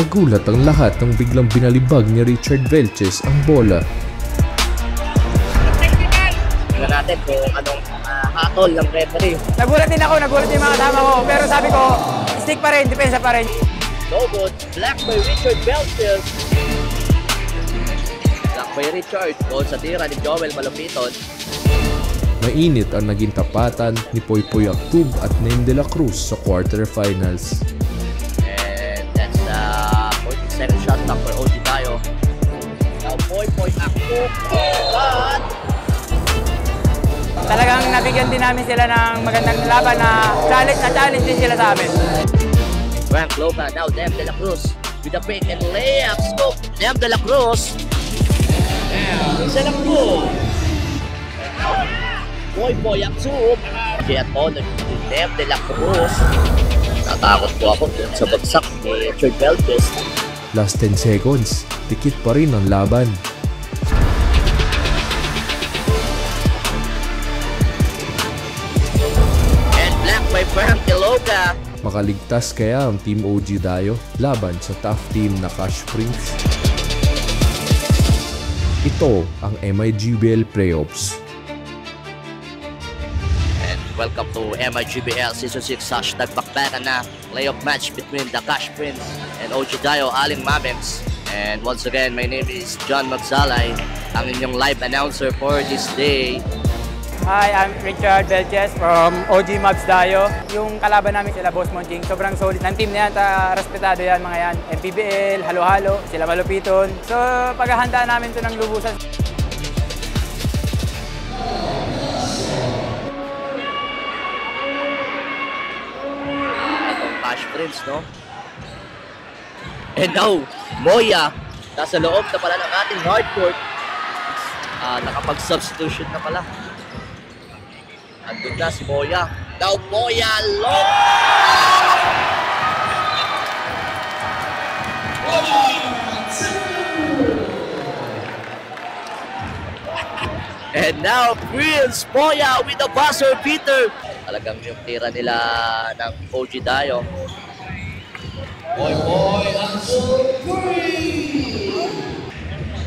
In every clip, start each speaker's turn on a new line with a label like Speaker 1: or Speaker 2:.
Speaker 1: Nagulat ang lahat nang biglang binalibag ni Richard Velches ang bola.
Speaker 2: Tingnan natin kung anong hatol ng referee.
Speaker 3: Nagulat din ako, nagulat din mga kasama ko. Pero sabi ko, stick pa rin, depensa pa rin.
Speaker 2: No good. Black by Richard Velches. Black by Richard. Doon sa tira ni Joel Malupiton.
Speaker 1: Mainit ang naging tapatan ni Poypoy Actub at Name de la Cruz sa quarterfinals.
Speaker 2: And that's the 42nd shot clock for OG tayo. Now Poypoy Actub. But
Speaker 3: Talagang nabigyan din namin sila ng magandang laban na challenge din sila sa amin.
Speaker 2: Frank Loca, now Dem de la Cruz with a pick and layup scoop. Dem de la Cruz. De la Cruz. Poypoy Actub. Kaya to, Dem de la Cruz. Natakot po ako dun sa bagsak ni Richard Velches.
Speaker 1: Last 10 seconds, tikit pa rin ang laban.
Speaker 2: And black by Frank Loca.
Speaker 1: Makaligtas kaya ang Team OG Dayo laban sa tough team na Cash Prince? Ito ang MIGBL Playoffs.
Speaker 2: Welcome to MIGBL Season 6 #bakbakan na playoff match between the Cash Prince and OG Dayo Aling Mamens. And once again, my name is John Magzalay, ang inyong live announcer for this day.
Speaker 3: Hi, I'm Richard Velches from OG Mavs Dayo. Yung kalaban namin sila Boss Monching, sobrang solid ng team na yan, respetado yan mga yan. MPBL, halo-halo, sila Malupiton. So paghahanda namin ito ng lubusan.
Speaker 2: Cash Prince, no? And now, Moya, nasa loob na pala ng ating hardcourt. Nakapag-substitution na pala. Andun na si Moya. Now, Moya, long! And now, Prince Moya with the buzzer beater. Talagang yung tira nila ng OG Dayo. Poypoy Actub.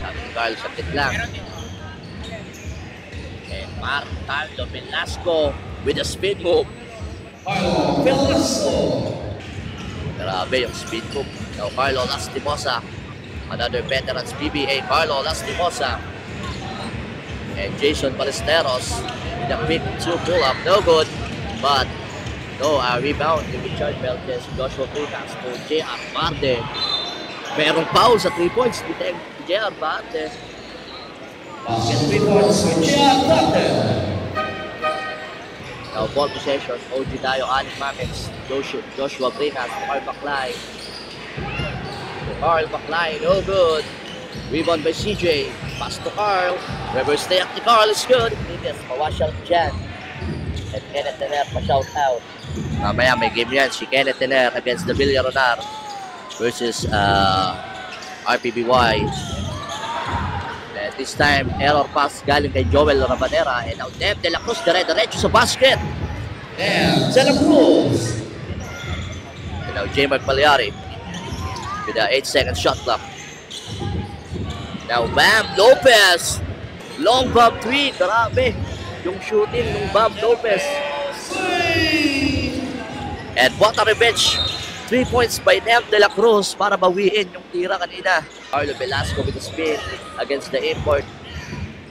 Speaker 2: Sabi ni Carl sa lang. And Carlo Velasco with a speed move. Carlo Velasco. Grabe yung speed move. Now Carlo Lastimosa. Another veterans PBA, Carlo Lastimosa. And Jason Ballesteros with a big 2 pull-up. No good. But no, rebound ni Richard Velches, Joshua Pujas to J.R. Barde. Merong foul sa 3 points ni J.R. Barde. Basket 3 points with J.R. Barde. Now ball possession, OG Dayo, Aling Mamens, Joshua Pujas, Carl Baclay. Carl Baclay, no good. Rebound by CJ. Pass to Carl. Reverse stay up to Carl is good. Nitis, pawash out dyan. And Kenneth Tener pa-shout out. Mamaya may game yan. Si Kenneth Tener against the Villaronar versus RPBY. And this time, error pass galing kay Joel Rabanera. And now Dem de la Cruz diretso sa basket. Dem de la Cruz. And now J-Mark Pagliari with the 8-second shot clock. Now Bam Lopez. Long bomb 3. Grabe yung shooting ng Bam Lopez. And what a revenge. 3 points by Dem de la Cruz para bawiin yung tira kanina. Carlo Velasco with the spin against the import.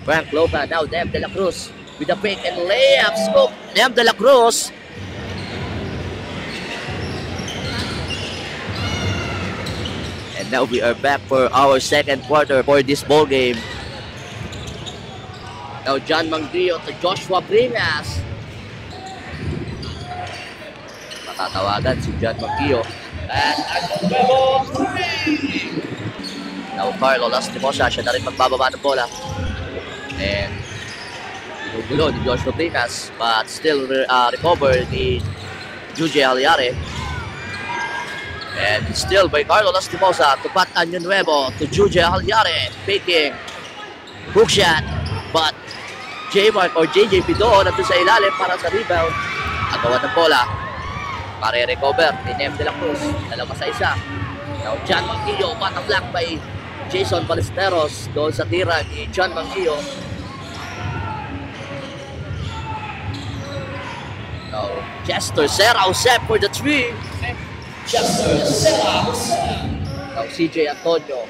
Speaker 2: Frank Loca, now Dem de la Cruz with a pick and layup scoop. Dem de la Cruz. And now we are back for our second quarter for this ball game. Now John Mangrio to Joshua Bringas. Matatawagan si John Mangrio. And number 3. Now Carlo Lastimosa, siya na rin magbababa ng bola. And ginugulo ni Joshua Bringas, but still recover ni Juji Aliare. And still by Carlo Lastimosa to Pat Año Nuevo to Juji Aliare. Faking hook shot, but J-Mark or JJ Pido nandun sa ilalim para sa rebound. Agawan ng bola. Pare-recover ni Nem de la Cruz. 2-1. Now, John Manquillo, bottom block by Jason Ballesteros. Doon sa tira ni John Manquillo. Now, Chester Serrao set for the 3. Chester Serrao. Now, CJ Antonio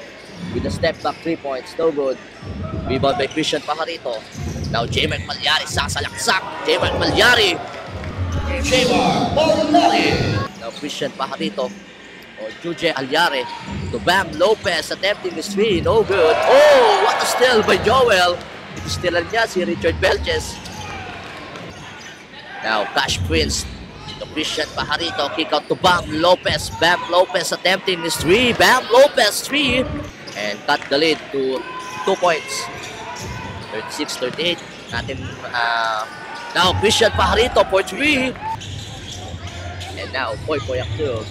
Speaker 2: with a step back 3 points. No good. Rebound by Christian Pajarito. Now, J-Mark Malyari sasalaksak. J-Mark Malyari. J-Mark Malyari. Now, Christian Pajarito. Or Juje Alyare to Bam Lopez attempting his 3, no good. Oh, what a steal by Joel. Ito stealan niya si Richard Belches. Now, Cash Prince to Christian Pajarito, kick out to Bam Lopez. Bam Lopez attempting his 3, Bam Lopez 3, and cut the lead to 2 points. 36-38. Now, Christian Pajarito for 3. And now, Poy Aktu.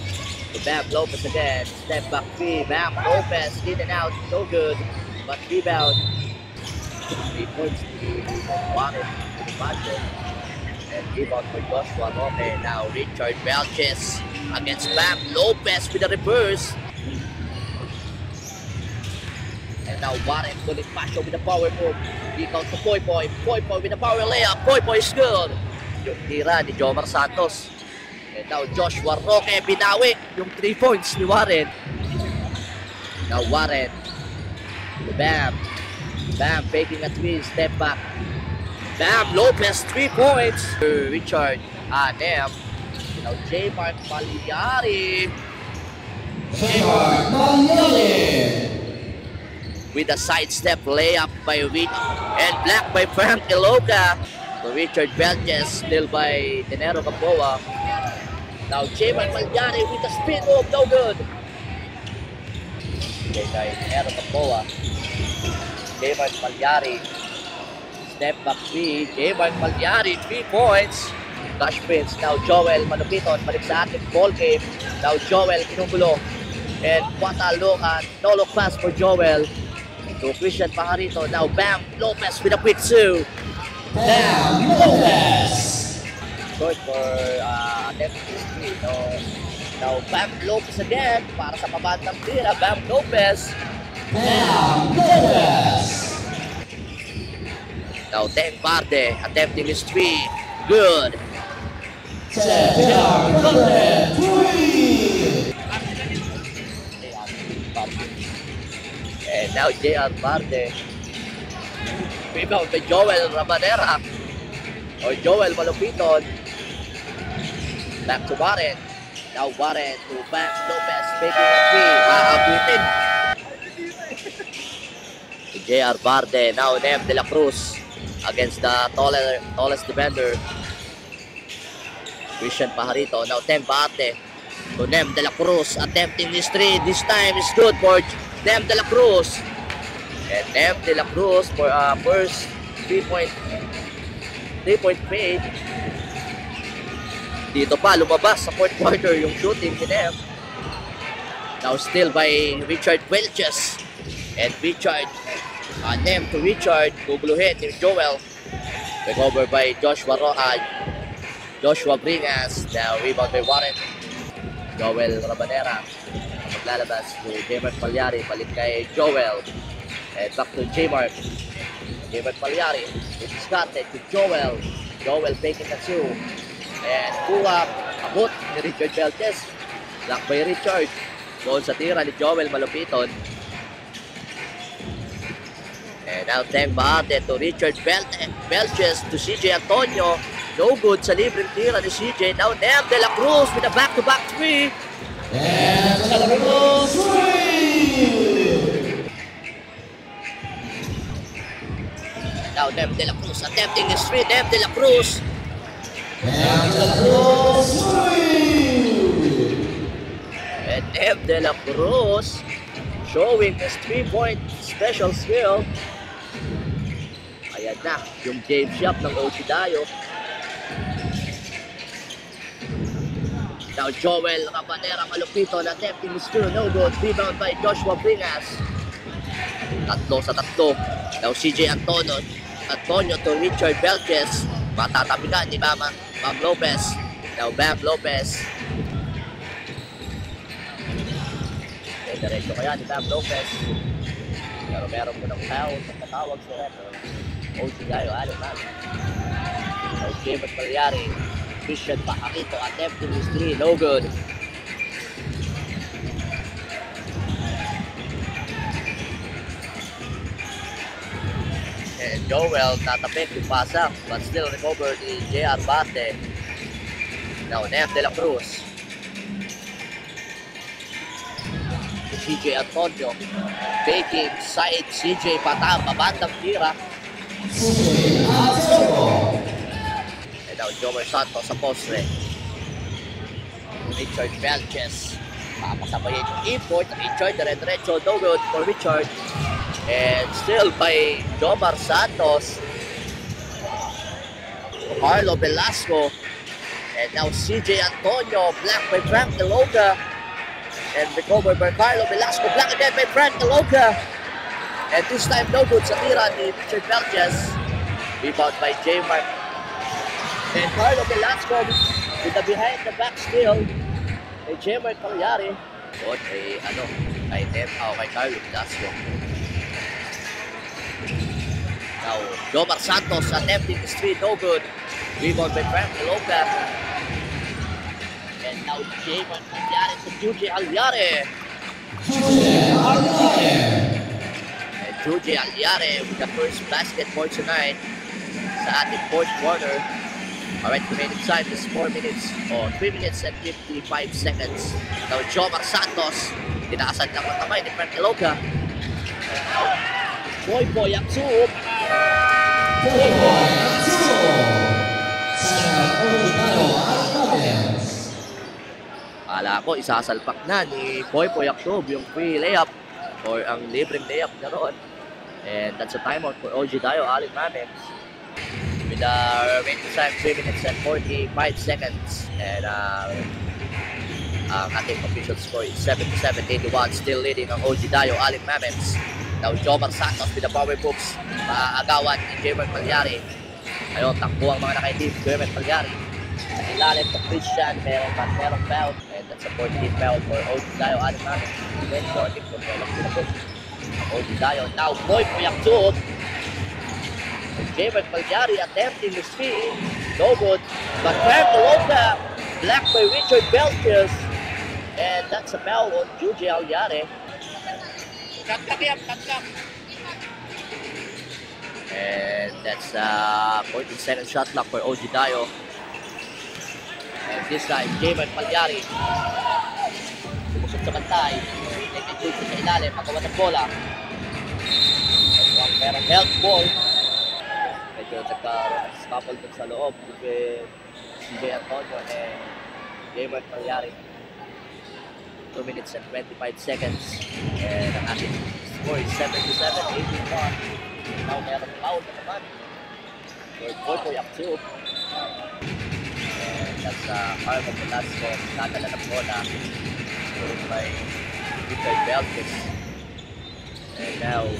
Speaker 2: To Bam Lopez again, step back 3, Bam Lopez, in and out, no good, but rebound. 3 points to Warren, to the budget, and rebound for Joshua Roque. Now Richard Belches against Bam Lopez with a reverse. And now Warren Bonifacio with a power move. Kick out to Poy with a power layup, Poy is good. Yung tira ni Jomar Santos. And now Joshua Roque binawi yung 3 points ni Warren. Now Warren to Bam. Bam faking a 3, step back. Bam Lopez 3 points. Richard Anem. Now J-Mark Malyari. With a sidestep layup by Rich and black by Frank Iloca. To Richard Belches, still by Dinero Gamboa. Now J-Mark Malyari with a spin move, no good. Okay, guys, Dinero Gamboa. J-Mark Malyari. Step back 3. J-Mark Malyari, 3 points. Cash Prince. Now Joel Manupiton. Balik sa ating ball game. Now Joel Kinugulo. And Patalukan. No look pass for Joel. To Christian Pajarito. Now Bam Lopez with a quick 2.
Speaker 4: Bam Lopez.
Speaker 2: Short for attempt to 3. Now Bam Lopez again. Para sa pabantang tira. Bam Lopez.
Speaker 4: Bam Lopez.
Speaker 2: Now Teng Barde attempting his 3. Good.
Speaker 4: J.R. Barde 3.
Speaker 2: And now J.R. Barde. Rebound by Joel Rabanera. Or Joel Malupiton. Back to Warren. Now Warren to Bam Lopez making a 3. Abutin. J.R. Barde. Now Nem De La Cruz against the tallest defender. Christian Pajarito. Now Tem Barde to Nem De La Cruz attempting his 3. This time is good for Nem De La Cruz. And Nem De La Cruz for first 3-point fade. Dito pa lumabas sa 4th quarter yung shooting ni Nem. Now still by Richard Welches. And Richard, Nem to Richard, guguluhin ni Joel. Recover by Joshua Bringas. Now rebound by Warren. Joel Rabanera. Maglalabas to J-Mark Malyari. Balik kay Joel. And back to J-Mark. J-Mark Malyari. Discarded to Joel. Joel faking a 2. And kuha, abot ni Richard Belches. Block by Richard. Doon sa tira ni Joel Malupiton. And now Teng Barde to Richard Belches to CJ Antonio. No good sa libreng tira ni CJ. Now Nem De La Cruz with a back-to-back 3.
Speaker 4: And De La Cruz 3.
Speaker 2: Now Nem De La Cruz attempting his 3. Nem De La Cruz.
Speaker 4: And De La Cruz 3.
Speaker 2: And Nem De La Cruz showing his 3-point special skill. Ayan na, yung game shot ng OG Dayo. Now Joel Rabanera Malupito na attempting his 2, no good. Rebound by Joshua Bringas. 3-3. Now CJ Antonio to Richard Belches. Matatabigan ni Bam Lopez. Now Bam Lopez. Diretso kaya ni Bam Lopez. Pero meron mo ng foul. Pagkatawag sa red. OG Dayo, Aling Mamets. Okay, magpalyari. Christian Pajarito attempting his three. No good. And Joel tatapik yung pasak, but still recovered ni J.R. Bate. Now, Nef De La Cruz. CJ Antonio. Baking side CJ Patam. Mabandang tira. And now, Jomer Santos sa postre. Richard Belches. Papasabayin yung import. Richard, dire-diretso. No good for Richard. And still by Jomar Santos. Carlo Velasco. And now CJ Antonio. Black by Frank Deloca. And recovered by Carlo Velasco. Black again by Frank Deloca. And this time no good sa tira ni Richard Belches. Rebound by J. Mark. And Carlo Velasco with the behind the back steal. Kay J. Mark Palyari. O kay kay Carlo Velasco. Now, Jomar Santos attempting the street, no good. Rebound by Frank Deloca. And now, J.Man Palyari to Juji Alyare. And Juji Alyare with the first basket for tonight sa ating fourth quarter. Alright, remaining time is 4 minutes or 3 minutes and 55 seconds. Now, Jomar Santos, tinaasan ng matamay ni Frank Deloca. Boy ang suot. Akala ko isasalpak na ni Boy Aktob yung free layup or ang libreng layup na roon. And that's a timeout for OG Dayo, Aling Mamets. With the remaining time 3 minutes and 45 seconds. And ang ating official score is 77-81. Still leading ang OG Dayo, Aling Mamets. Now, Jomar Santos with the power moves. Maaagawan ni Jerman Palyari. Ayun, takbo ang mga naka-team. Jerman Palyari. Sa ilalim to Christian. Merong foul. And that's a 14 foul for OG Dayo. Aling Mamets. Then, Jordan for OG Dayo. Now, Boy Aktob. Jerman Palyari attempting the spin. No good. But Frank Deloca. Black by Richard Belches. And that's a foul on Juji Alyare. And that's a 14-second shot clock for OG Dayo. And this time, J.Man Palyari. Sumusok sa bantay. Nag-shoot sa ilalim. Magawa ng bola. Merong health ball. Medyo nagka-couple dun sa loob. With CJ Antonio and J.Man Palyari. 2 minutes and 25 seconds. And ang ating score is 77-81. Now meron foul na naman for Boy Aktob. And that's Carlo Velasco. Nadala ng bola by Richard Belches. And now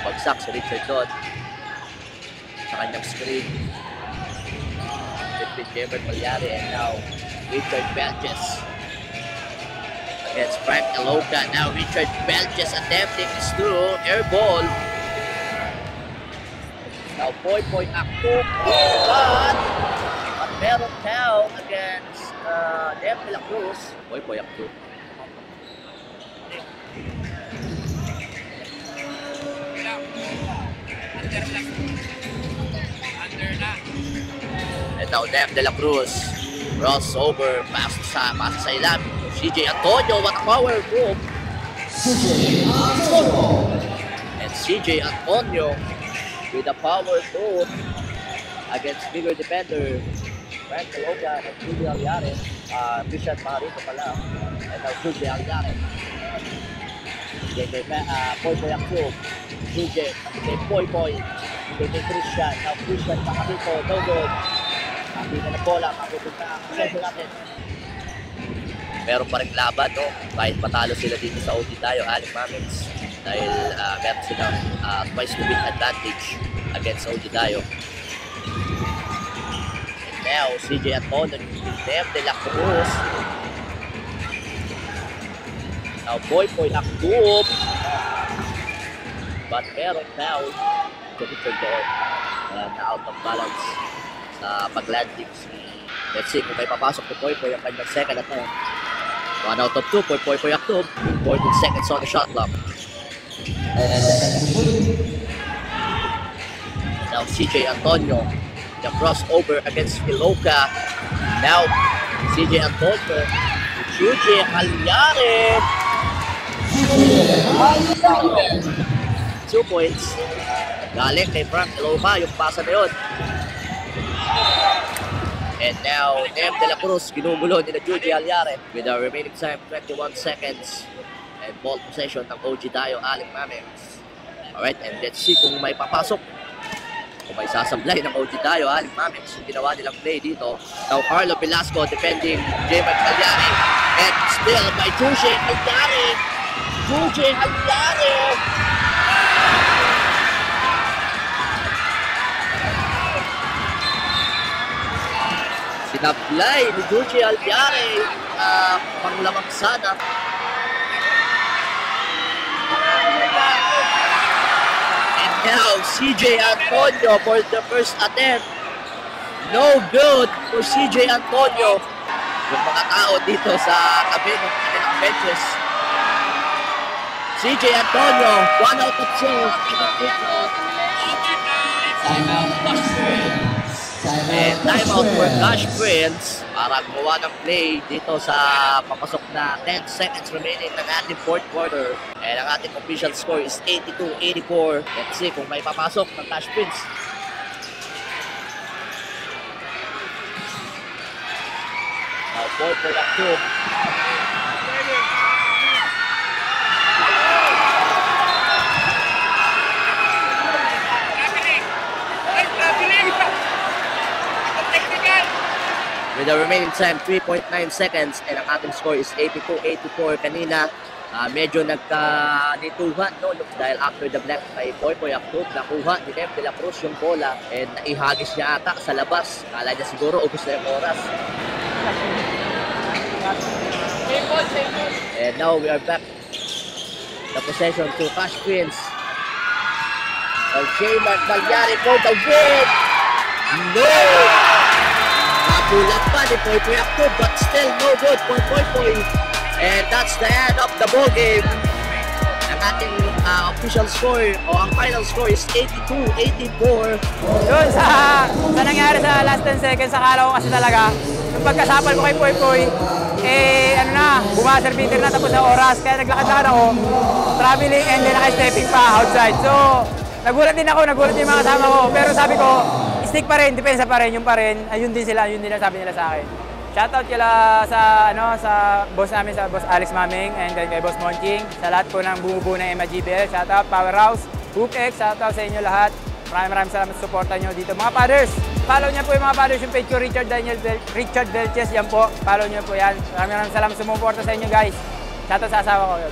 Speaker 2: bagsak si Richard Dodd sa kanyang screen. With Jerman Palyari. And now Richard Belches against Frank Deloca. Now Richard Belches attempting his through air ball. Now Boy Aktob. But meron foul against Nef De La Cruz. Boy Aktob. And now Nef De La Cruz. Crossover. Pass sa ilam. CJ Antonio, what a power move. And CJ Antonio with a power move against bigger defender Frank Deloca and Juji Alyare. Christian Pajarito pala. And now Juji Alyare. Boy Aktob. Juji. Boy. Christian. Now Christian Pajarito. No good. Hindi na bola. Mapupunta. Sensyo natin. Meron pa rin laban, no? Kahit patalo sila dito sa OG Dayo, Aling Mamets. Dahil meron silang twice to win advantage against OG Dayo. And now, CJ Antonio, Nef De La Cruz. Now, Poypoy Aktup. But meron foul. Committed doon. Na out of balance sa pag-landing si... Let's see kung may papasok ni Poypoy ang kanyang second attempt. 1 out of 2 for Poypoy Aktup. 14 seconds on the shot clock. Now, CJ Antonio. The crossover against Iloca. Now, CJ Antonio. CJ Halyare. 2 points. Galing kay Frank Iloca yung pasa na yun. And now, Nem De La Cruz, ginugulo ni Judy Halyare with the remaining time, 21 seconds. And ball possession ng OG Dayo, Aling Mamens. Alright, and let's see kung may papasok. Kung may sasablay ng OG Dayo, Aling Mamens, yung ginawa nilang play dito. Now, Carlo Velasco defending J-Mac Halyare. And still by Judy Halyare. Judy Halyare. Sinablay ni Judy Halyare. Panglamang sana. And now, CJ Antonio for the first attempt. No good for CJ Antonio. Yung mga tao dito sa tabi ng kanilang benches. CJ Antonio, 1 out of 2. And timeout for Cash Prince para gumawa ng play dito sa papasok na 10 seconds remaining ng ating fourth quarter. And ang ating official score is 82-84. Let's see kung may papasok ng Cash Prince. Now, ball for that two. With the remaining time, 3.9 seconds, and ang ating score is 82-84. Kanina, medyo nagkanituhan, no? Dahil after the black kay Poypoy Aktup, nakuha ni Nem De La Cruz yung bola, and naihagis niya ata sa labas. Kala niya siguro, ubos na yung oras. And now we are back. The possession to Cash Prince. J-Mac Halyare for the win! No! Napulat pa ni Poypoy Aktup, but still no good for Poypoy. And that's the end of the ball game. Ang ating official score o ang final score is 82-84.
Speaker 3: Yun, sa nangyari sa last 10 seconds, akala ko kasi talaga, yung pagkasapal ko kay Poypoy, bumasa beater na tapos na oras. Kaya naglakad-lakad ako, traveling and then naka-stepping pa outside. So, nagulat din ako, nagulat din yung mga kasama ko. Pero sabi ko, stick pa rin, depensa pa rin, yung pa rin. Ayun din sila, yun din sabi nila sa akin. Shoutout kila sa boss namin, sa boss Alex Maming, and then kay boss Monching. Sa lahat po ng bumubuo ng MGBL. Shoutout Powerhouse, HoopX, shoutout sa inyo lahat. Maraming salamat sa suporta nyo dito. Mga fathers, follow nyo po yung mga fathers, yung page ko, Richard Belches, yan po. Follow nyo po yan. Maraming salamat sa sumuporta sa inyo guys. Shoutout sa asawa ko.